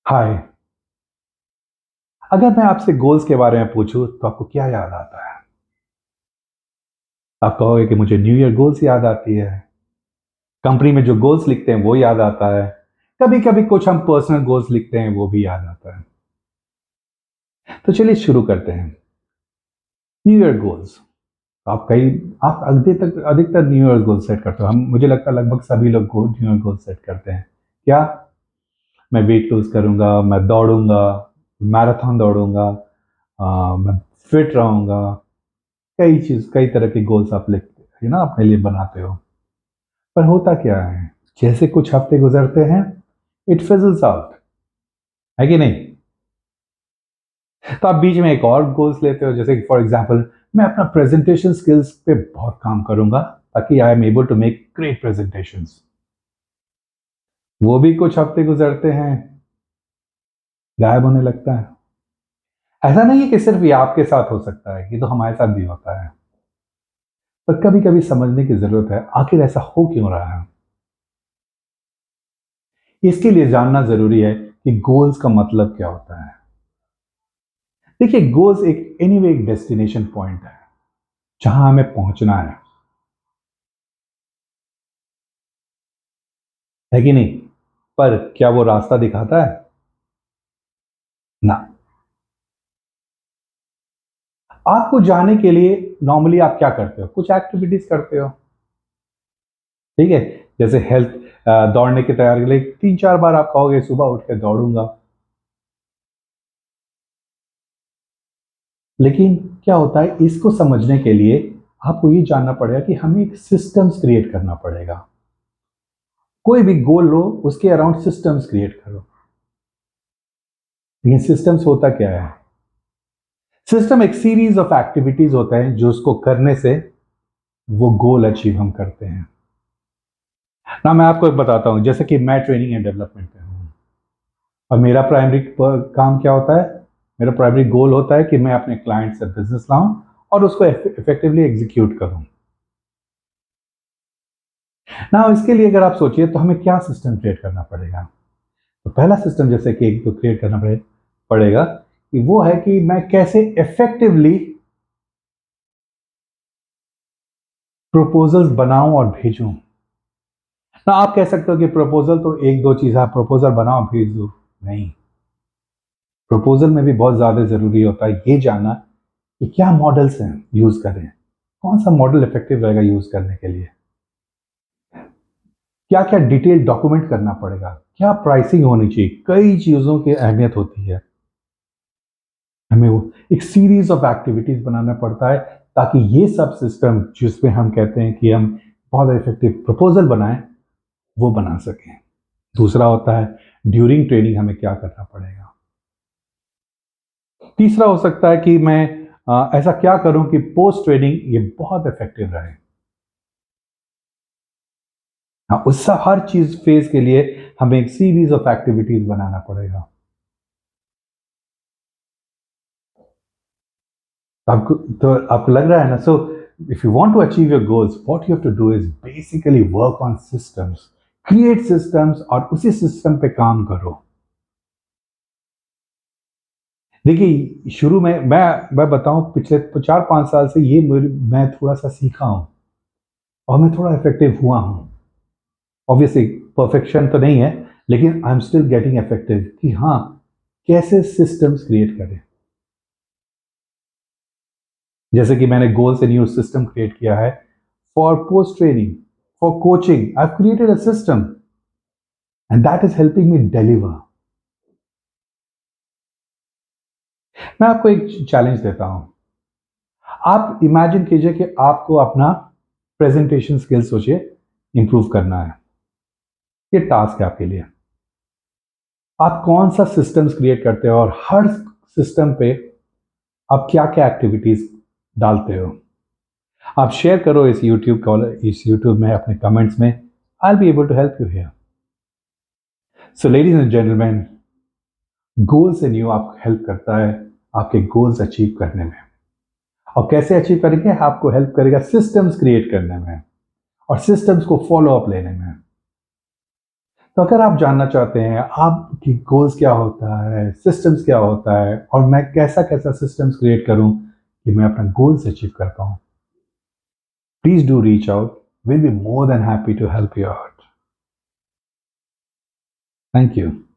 हाय। अगर मैं आपसे गोल्स के बारे में पूछूं तो आपको क्या याद आता है? आप कहोगे कि मुझे न्यू ईयर गोल्स याद आती है। कंपनी में जो गोल्स लिखते हैं वो याद आता है। कभी कभी कुछ हम पर्सनल गोल्स लिखते हैं वो भी याद आता है। तो चलिए शुरू करते हैं। New year goals. आप कई आप अधिकतर न्यू ईयर गोल सेट करते हो। हम मुझे लगता है लगभग सभी लोग न्यू ईयर गोल सेट करते हैं। क्या? मैं वेट लूज करूंगा, मैं दौड़ूंगा, मैराथन दौड़ूंगा, मैं फिट रहूंगा। कई तरह के गोल्स आप लिखते ना अपने लिए बनाते हो। पर होता क्या है, जैसे कुछ हफ्ते गुजरते हैं, इट फिजल्स आउट, है कि नहीं? तो आप बीच में एक और गोल्स लेते हो, जैसे फॉर एग्जांपल मैं अपना प्रेजेंटेशन स्किल्स पे बहुत काम करूंगा ताकि I am able to make great presentations. वो भी कुछ हफ्ते गुजरते हैं, गायब होने लगता है। ऐसा नहीं है कि सिर्फ ये आपके साथ हो सकता है, ये तो हमारे साथ भी होता है। पर कभी कभी समझने की जरूरत है आखिर ऐसा हो क्यों रहा है। इसके लिए जानना जरूरी है कि गोल्स का मतलब क्या होता है। देखिए, गोल्स एक एनीवे एक डेस्टिनेशन पॉइंट है जहां हमें पहुंचना है कि नहीं? पर क्या वो रास्ता दिखाता है? ना। आपको जाने के लिए नॉर्मली आप क्या करते हो? कुछ एक्टिविटीज करते हो, ठीक है? जैसे हेल्थ, दौड़ने की तैयारी के लिए 3-4 बार आप कहोगे सुबह उठ के दौड़ूंगा। लेकिन क्या होता है, इसको समझने के लिए आपको ये जानना पड़ेगा कि हमें एक सिस्टम्स क्रिएट करना पड़ेगा। कोई भी गोल लो, उसके अराउंड सिस्टम्स क्रिएट करो। लेकिन सिस्टम्स होता क्या है? सिस्टम एक सीरीज ऑफ एक्टिविटीज होता है जो उसको करने से वो गोल अचीव हम करते हैं ना। मैं आपको एक बताता हूं, जैसे कि मैं ट्रेनिंग एंड डेवलपमेंट पे हूं और मेरा प्राइमरी काम क्या होता है? मेरा प्राइमरी गोल होता है कि मैं अपने क्लाइंट से बिजनेस लाऊं और उसको इफेक्टिवली एग्जीक्यूट करूं ना। इसके लिए अगर आप सोचिए तो हमें क्या सिस्टम क्रिएट करना पड़ेगा। तो पहला सिस्टम जैसे कि एक तो क्रिएट करना पड़ेगा कि वो है कि मैं कैसे इफेक्टिवली प्रपोजल्स बनाऊं और भेजूं ना। आप कह सकते हो कि प्रपोजल तो एक दो चीज है, प्रपोजल बनाओ भेज दो। नहीं, प्रपोजल में भी बहुत ज्यादा जरूरी होता है ये जानना कि क्या मॉडल्स हैं यूज करें, कौन सा मॉडल इफेक्टिव रहेगा यूज करने के लिए, क्या क्या डिटेल डॉक्यूमेंट करना पड़ेगा, क्या प्राइसिंग होनी चाहिए। कई चीजों की अहमियत होती है। हमें वो एक सीरीज ऑफ एक्टिविटीज बनाना पड़ता है ताकि ये सब सिस्टम जिसमें हम कहते हैं कि हम बहुत इफेक्टिव प्रपोजल बनाएं, वो बना सकें। दूसरा होता है ड्यूरिंग ट्रेनिंग हमें क्या करना पड़ेगा। तीसरा हो सकता है कि मैं ऐसा क्या करूं कि पोस्ट ट्रेनिंग ये बहुत इफेक्टिव रहे। हाँ, उस हर चीज फेज के लिए हमें एक सीरीज ऑफ एक्टिविटीज बनाना पड़ेगा। तो आपको लग रहा है ना? So if you want to achieve your goals, what you have to do is basically work on systems, create systems और उसी सिस्टम पे काम करो। देखिए, शुरू में मैं बताऊं, पिछले 4-5 साल से मैं थोड़ा सा सीखा हूं और मैं थोड़ा इफेक्टिव हुआ हूं। ऑब्वियसली परफेक्शन तो नहीं है, लेकिन I am still getting effective कि हाँ, कैसे सिस्टम्स क्रिएट करें। जैसे कि मैंने गोल से न्यू सिस्टम क्रिएट किया है for post training, for coaching. I have created a system and that is helping me deliver. मैं आपको एक चैलेंज देता हूं। आप इमेजिन कीजिए कि आपको अपना प्रेजेंटेशन स्किल सोचिए इंप्रूव करना है। ये टास्क है आपके लिए। आप कौन सा सिस्टम्स क्रिएट करते हो और हर सिस्टम पे आप क्या क्या एक्टिविटीज डालते हो। आप शेयर करो इस यूट्यूब में अपने कमेंट्स में। I be able to help you here. So ladies and gentleman, गोल से न्यू आपको हेल्प करता है आपके गोल्स अचीव करने में। और कैसे अचीव करेंगे? आपको हेल्प करेगा सिस्टम्स क्रिएट करने में और सिस्टम्स को फॉलो अप लेने में। तो अगर आप जानना चाहते हैं आपकी गोल्स क्या होता है, सिस्टम्स क्या होता है और मैं कैसा-कैसा सिस्टम्स क्रिएट करूँ कि मैं अपना गोल्स अचीव कर पाऊँ, please do reach out. We'll be more than happy to help you out. Thank you.